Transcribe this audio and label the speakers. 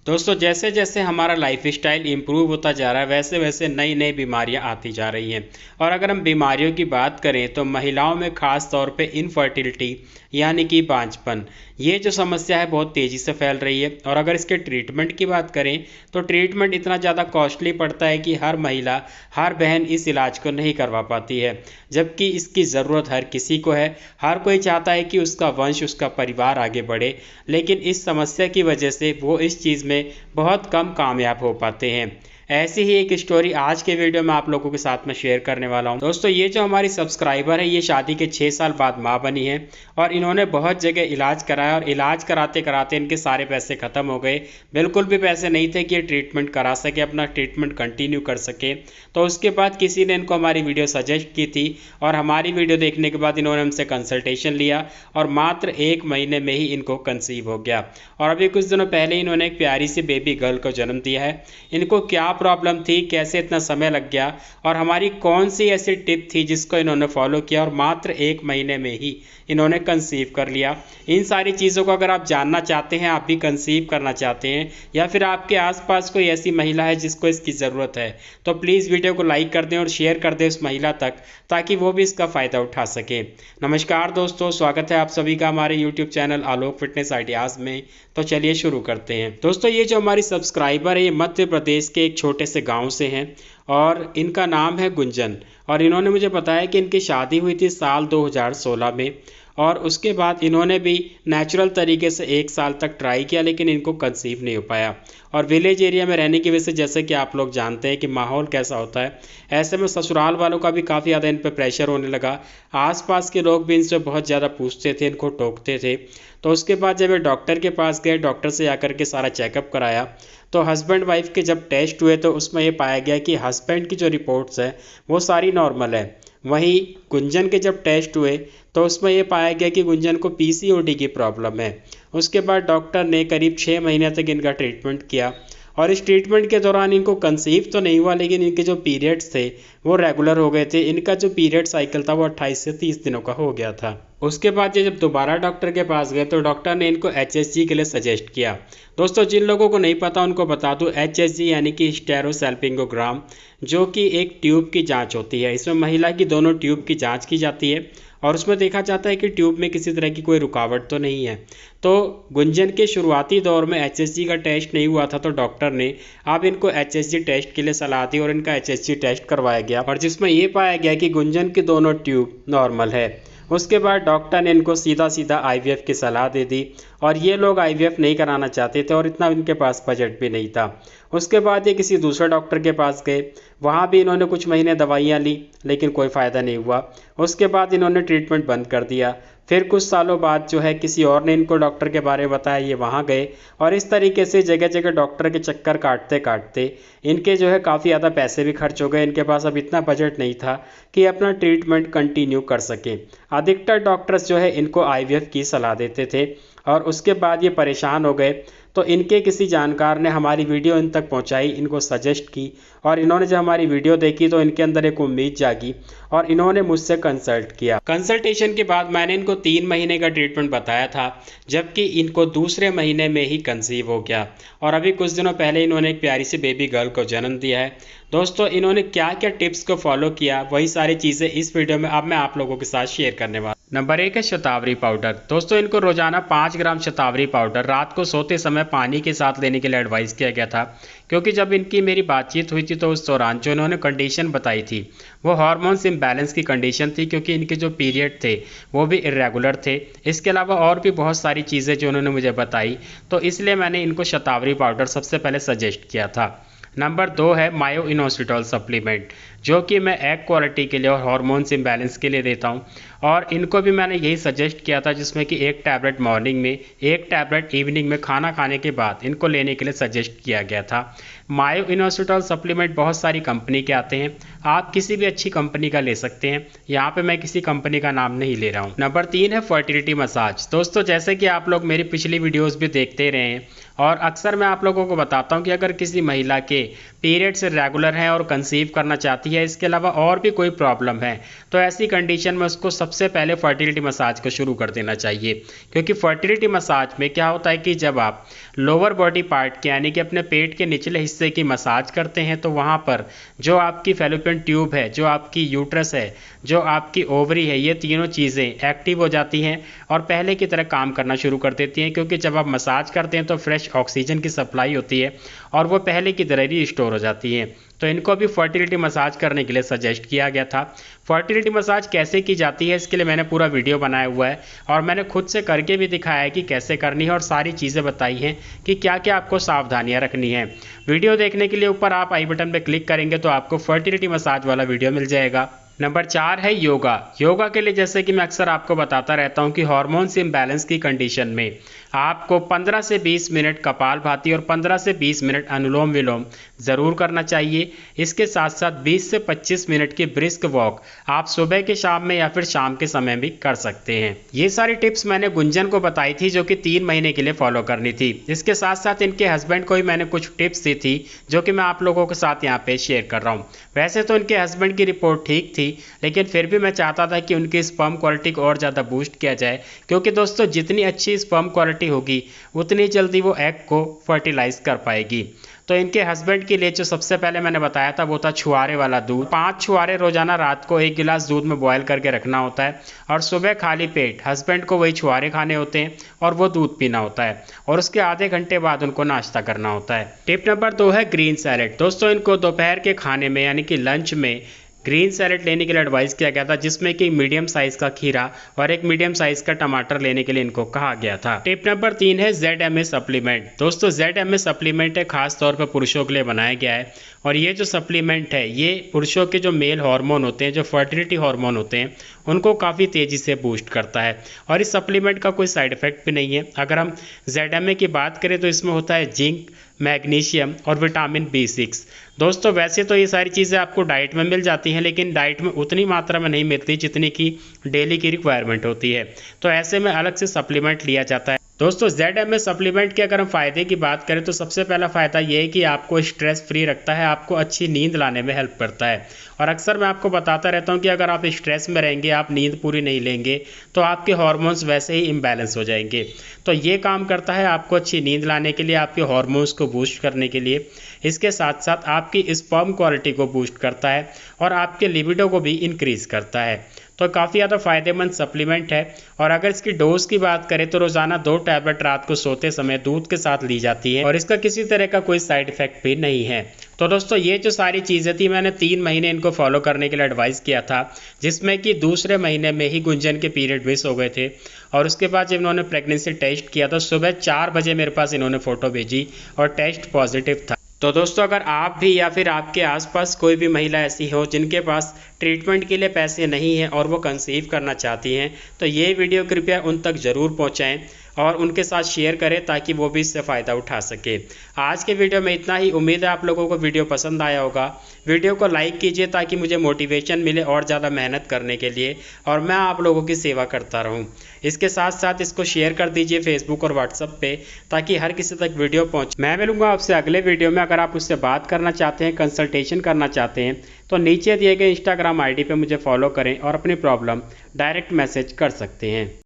Speaker 1: दोस्तों जैसे जैसे हमारा लाइफ स्टाइल इम्प्रूव होता जा रहा है वैसे वैसे नई नई बीमारियां आती जा रही हैं। और अगर हम बीमारियों की बात करें तो महिलाओं में खास तौर पे इनफर्टिलिटी यानी कि बांझपन, ये जो समस्या है बहुत तेज़ी से फैल रही है। और अगर इसके ट्रीटमेंट की बात करें तो ट्रीटमेंट इतना ज़्यादा कॉस्टली पड़ता है कि हर महिला, हर बहन इस इलाज को नहीं करवा पाती है, जबकि इसकी ज़रूरत हर किसी को है। हर कोई चाहता है कि उसका वंश, उसका परिवार आगे बढ़े, लेकिन इस समस्या की वजह से वो इस चीज़ में बहुत कम कामयाब हो पाते हैं। ऐसी ही एक स्टोरी आज के वीडियो में आप लोगों के साथ में शेयर करने वाला हूं। दोस्तों ये जो हमारी सब्सक्राइबर है ये शादी के 6 साल बाद माँ बनी है और इन्होंने बहुत जगह इलाज कराया और इलाज कराते कराते इनके सारे पैसे ख़त्म हो गए। बिल्कुल भी पैसे नहीं थे कि ये ट्रीटमेंट करा सके, अपना ट्रीटमेंट कंटिन्यू कर सके। तो उसके बाद किसी ने इनको हमारी वीडियो सजेस्ट की थी और हमारी वीडियो देखने के बाद इन्होंने हमसे कंसल्टेशन लिया और मात्र 1 महीने में ही इनको कंसीव हो गया। और अभी कुछ दिनों पहले इन्होंने एक प्यारी सी बेबी गर्ल को जन्म दिया है। इनको क्या प्रॉब्लम थी, कैसे इतना समय लग गया और हमारी कौन सी ऐसी टिप थी जिसको इन्होंने फॉलो किया और मात्र 1 महीने में ही इन्होंने कंसीव कर लिया, इन सारी चीज़ों को अगर आप जानना चाहते हैं, आप भी कंसीव करना चाहते हैं या फिर आपके आसपास कोई ऐसी महिला है जिसको इसकी ज़रूरत है, तो प्लीज़ वीडियो को लाइक कर दें और शेयर कर दें उस महिला तक, ताकि वो भी इसका फ़ायदा उठा सके। नमस्कार दोस्तों, स्वागत है आप सभी का हमारे यूट्यूब चैनल आलोक फिटनेस आइडियाज़ में। तो चलिए शुरू करते हैं। दोस्तों ये जो हमारी सब्सक्राइबर है ये मध्य प्रदेश के एक छोटे से गांव से हैं और इनका नाम है गुंजन। और इन्होंने मुझे बताया कि इनकी शादी हुई थी साल 2016 में और उसके बाद इन्होंने भी नेचुरल तरीके से 1 साल तक ट्राई किया, लेकिन इनको कंसीव नहीं हो पाया। और विलेज एरिया में रहने की वजह से, जैसे कि आप लोग जानते हैं कि माहौल कैसा होता है, ऐसे में ससुराल वालों का भी काफ़ी ज़्यादा इन पर प्रेशर होने लगा। आसपास के लोग भी इनसे बहुत ज़्यादा पूछते थे, इनको टोकते थे। तो उसके बाद जब ये डॉक्टर के पास गए, डॉक्टर से आकर के सारा चेकअप कराया, तो हस्बैंड वाइफ के जब टेस्ट हुए तो उसमें ये पाया गया कि हस्बैंड की जो रिपोर्ट्स है वो सारी नॉर्मल है। वहीं गुंजन के जब टेस्ट हुए तो उसमें ये पाया गया कि गुंजन को पीसीओडी की प्रॉब्लम है। उसके बाद डॉक्टर ने करीब 6 महीने तक इनका ट्रीटमेंट किया और इस ट्रीटमेंट के दौरान इनको कंसीव तो नहीं हुआ, लेकिन इनके जो पीरियड्स थे वो रेगुलर हो गए थे। इनका जो पीरियड साइकिल था वो 28 से 30 दिनों का हो गया था। उसके बाद ये जब दोबारा डॉक्टर के पास गए तो डॉक्टर ने इनको HSG के लिए सजेस्ट किया। दोस्तों जिन लोगों को नहीं पता उनको बता दूं, HSG यानी कि स्टेरोसल्पिंगोग्राम, जो कि एक ट्यूब की जांच होती है। इसमें महिला की दोनों ट्यूब की जांच की जाती है और उसमें देखा जाता है कि ट्यूब में किसी तरह की कोई रुकावट तो नहीं है। तो गुंजन के शुरुआती दौर में HSG का टेस्ट नहीं हुआ था, तो डॉक्टर ने अब इनको HSG टेस्ट के लिए सलाह दी और इनका HSG टेस्ट करवाया गया और जिसमें ये पाया गया कि गुंजन की दोनों ट्यूब नॉर्मल है। उसके बाद डॉक्टर ने इनको सीधा सीधा IVF की सलाह दे दी और ये लोग IVF नहीं कराना चाहते थे और इतना इनके पास बजट भी नहीं था। उसके बाद ये किसी दूसरे डॉक्टर के पास गए, वहाँ भी इन्होंने कुछ महीने दवाइयाँ ली, लेकिन कोई फ़ायदा नहीं हुआ। उसके बाद इन्होंने ट्रीटमेंट बंद कर दिया। फिर कुछ सालों बाद जो है किसी और ने इनको डॉक्टर के बारे में बताया, ये वहाँ गए और इस तरीके से जगह जगह डॉक्टर के चक्कर काटते काटते इनके जो है काफ़ी ज़्यादा पैसे भी खर्च हो गए। इनके पास अब इतना बजट नहीं था कि अपना ट्रीटमेंट कंटिन्यू कर सकें। अधिकतर डॉक्टर्स जो है इनको IVF की सलाह देते थे और उसके बाद ये परेशान हो गए। तो इनके किसी जानकार ने हमारी वीडियो इन तक पहुंचाई, इनको सजेस्ट की और इन्होंने जब हमारी वीडियो देखी तो इनके अंदर एक उम्मीद जागी और इन्होंने मुझसे कंसल्ट किया। कंसल्टेशन के बाद मैंने इनको 3 महीने का ट्रीटमेंट बताया था, जबकि इनको दूसरे महीने में ही कंसीव हो गया और अभी कुछ दिनों पहले इन्होंने एक प्यारी सी बेबी गर्ल को जन्म दिया है। दोस्तों इन्होंने क्या क्या टिप्स को फॉलो किया, वही सारी चीज़ें इस वीडियो में अब मैं आप लोगों के साथ शेयर करने वाला। नंबर 1 है शतावरी पाउडर। दोस्तों इनको रोजाना 5 ग्राम शतावरी पाउडर रात को सोते समय पानी के साथ लेने के लिए एडवाइस किया गया था, क्योंकि जब इनकी मेरी बातचीत हुई थी तो उस दौरान जो इन्होंने कंडीशन बताई थी वो हार्मोन्स इम्बैलेंस की कंडीशन थी, क्योंकि इनके जो पीरियड थे वो भी इरेगुलर थे। इसके अलावा और भी बहुत सारी चीज़ें जो उन्होंने मुझे बताई, तो इसलिए मैंने इनको शतावरी पाउडर सबसे पहले सजेस्ट किया था। नंबर 2 है मायो इनोसिटॉल सप्लीमेंट, जो कि मैं एग क्वालिटी के लिए और हार्मोन्स इम्बैलेंस के लिए देता हूँ और इनको भी मैंने यही सजेस्ट किया था, जिसमें कि 1 टैबलेट मॉर्निंग में, 1 टैबलेट इवनिंग में खाना खाने के बाद इनको लेने के लिए सजेस्ट किया गया था। मायो इनोसिटॉल सप्लीमेंट बहुत सारी कंपनी के आते हैं, आप किसी भी अच्छी कंपनी का ले सकते हैं। यहाँ पे मैं किसी कंपनी का नाम नहीं ले रहा हूँ। नंबर 3 है फर्टिलिटी मसाज। दोस्तों जैसे कि आप लोग मेरी पिछली वीडियोस भी देखते रहे हैं और अक्सर मैं आप लोगों को बताता हूँ कि अगर किसी महिला के पीरियड्स रेगुलर हैं और कंसीव करना चाहती आती है, इसके अलावा और भी कोई प्रॉब्लम है, तो ऐसी कंडीशन में उसको सबसे पहले फर्टिलिटी मसाज को शुरू कर देना चाहिए। क्योंकि फर्टिलिटी मसाज में क्या होता है कि जब आप लोअर बॉडी पार्ट के यानी कि अपने पेट के निचले हिस्से की मसाज करते हैं तो वहाँ पर जो आपकी फैलोपियन ट्यूब है, जो आपकी यूट्रस है, जो आपकी ओवरी है, ये तीनों चीज़ें एक्टिव हो जाती हैं और पहले की तरह काम करना शुरू कर देती हैं। क्योंकि जब आप मसाज करते हैं तो फ्रेश ऑक्सीजन की सप्लाई होती है और वो पहले की तरह ही स्टोर हो जाती हैं। तो इनको भी फर्टिलिटी मसाज करने के लिए सजेस्ट किया गया था। फर्टिलिटी मसाज कैसे की जाती है इसके लिए मैंने पूरा वीडियो बनाया हुआ है और मैंने खुद से करके भी दिखाया है कि कैसे करनी है और सारी चीज़ें बताई हैं कि क्या क्या आपको सावधानियां रखनी है। वीडियो देखने के लिए ऊपर आप आई बटन पर क्लिक करेंगे तो आपको फर्टिलिटी मसाज वाला वीडियो मिल जाएगा। नंबर 4 है योगा। योगा के लिए जैसे कि मैं अक्सर आपको बताता रहता हूं कि हार्मोन्स इम्बैलेंस की कंडीशन में आपको 15 से 20 मिनट कपालभाति और 15 से 20 मिनट अनुलोम विलोम ज़रूर करना चाहिए। इसके साथ साथ 20 से 25 मिनट की ब्रिस्क वॉक आप सुबह के शाम में या फिर शाम के समय भी कर सकते हैं। ये सारी टिप्स मैंने गुंजन को बताई थी जो कि 3 महीने के लिए फॉलो करनी थी। इसके साथ साथ इनके हस्बैंड को भी मैंने कुछ टिप्स दी थी जो कि मैं आप लोगों के साथ यहाँ पे शेयर कर रहा हूँ। वैसे तो इनके हस्बैंड की रिपोर्ट ठीक थी, लेकिन फिर भी मैं चाहता था कि उनकी स्पर्म क्वालिटी को और ज़्यादा बूस्ट किया जाए। क्योंकि दोस्तों जितनी अच्छी स्पर्म क्वालिटी होगी उतनी जल्दी वो एग को फर्टिलाइज कर पाएगी। तो इनके हस्बैंड के लिए जो सबसे पहले मैंने बताया था वो था छुआरे वाला दूध। 5 छुआरे रोजाना रात को 1 गिलास दूध में बॉयल करके रखना होता है और सुबह खाली पेट हस्बैंड को वही छुआरे खाने होते हैं और वो दूध पीना होता है और उसके आधे घंटे बाद उनको नाश्ता करना होता है। टिप नंबर 2 है ग्रीन सैलेड। दोस्तों इनको दोपहर के खाने में यानी कि लंच में ग्रीन सैलेड लेने के लिए एडवाइस किया गया था, जिसमें कि मीडियम साइज का खीरा और एक मीडियम साइज का टमाटर लेने के लिए इनको कहा गया था। टिप नंबर 3 है ZMA सप्लीमेंट। दोस्तों ZMA सप्लीमेंट है खास तौर पर पुरुषों के लिए बनाया गया है और ये जो सप्लीमेंट है ये पुरुषों के जो मेल हार्मोन होते हैं, जो फर्टिलिटी हार्मोन होते हैं, उनको काफ़ी तेज़ी से बूस्ट करता है और इस सप्लीमेंट का कोई साइड इफेक्ट भी नहीं है। अगर हम ZMA की बात करें तो इसमें होता है जिंक, मैग्नीशियम और विटामिन B6। दोस्तों वैसे तो ये सारी चीज़ें आपको डाइट में मिल जाती हैं, लेकिन डाइट में उतनी मात्रा में नहीं मिलती जितनी कि डेली की रिक्वायरमेंट होती है, तो ऐसे में अलग से सप्लीमेंट लिया जाता है। दोस्तों ZMA सप्लीमेंट के अगर हम फ़ायदे की बात करें तो सबसे पहला फ़ायदा ये है कि आपको स्ट्रेस फ्री रखता है, आपको अच्छी नींद लाने में हेल्प करता है। और अक्सर मैं आपको बताता रहता हूँ कि अगर आप स्ट्रेस में रहेंगे, आप नींद पूरी नहीं लेंगे तो आपके हार्मोन्स वैसे ही इम्बैलेंस हो जाएंगे। तो ये काम करता है आपको अच्छी नींद लाने के लिए, आपके हार्मोन्स को बूस्ट करने के लिए। इसके साथ साथ आपकी स्पर्म क्वालिटी को बूस्ट करता है और आपके लिबिडो को भी इंक्रीज़ करता है। तो काफ़ी ज़्यादा फायदेमंद सप्लीमेंट है। और अगर इसकी डोज की बात करें तो रोज़ाना 2 टैबलेट रात को सोते समय दूध के साथ ली जाती है और इसका किसी तरह का कोई साइड इफेक्ट भी नहीं है। तो दोस्तों ये जो सारी चीज़ें थी मैंने 3 महीने इनको फॉलो करने के लिए एडवाइस किया था, जिसमें कि दूसरे महीने में ही गुंजन के पीरियड मिस हो गए थे और उसके बाद जब इन्होंने प्रेगनेंसी टेस्ट किया तो सुबह 4 बजे मेरे पास इन्होंने फ़ोटो भेजी और टेस्ट पॉजिटिव था। तो दोस्तों अगर आप भी या फिर आपके आसपास कोई भी महिला ऐसी हो जिनके पास ट्रीटमेंट के लिए पैसे नहीं हैं और वो कंसीव करना चाहती हैं तो ये वीडियो कृपया उन तक ज़रूर पहुंचाएं और उनके साथ शेयर करें ताकि वो भी इससे फ़ायदा उठा सके। आज के वीडियो में इतना ही। उम्मीद है आप लोगों को वीडियो पसंद आया होगा। वीडियो को लाइक कीजिए ताकि मुझे मोटिवेशन मिले और ज़्यादा मेहनत करने के लिए और मैं आप लोगों की सेवा करता रहूं। इसके साथ साथ इसको शेयर कर दीजिए फेसबुक और व्हाट्सएप पे ताकि हर किसी तक वीडियो पहुंचे। मैं मिलूंगा आपसे अगले वीडियो में। अगर आप उससे बात करना चाहते हैं, कंसल्टेशन करना चाहते हैं तो नीचे दिए गए इंस्टाग्राम ID पे मुझे फॉलो करें और अपनी प्रॉब्लम डायरेक्ट मैसेज कर सकते हैं।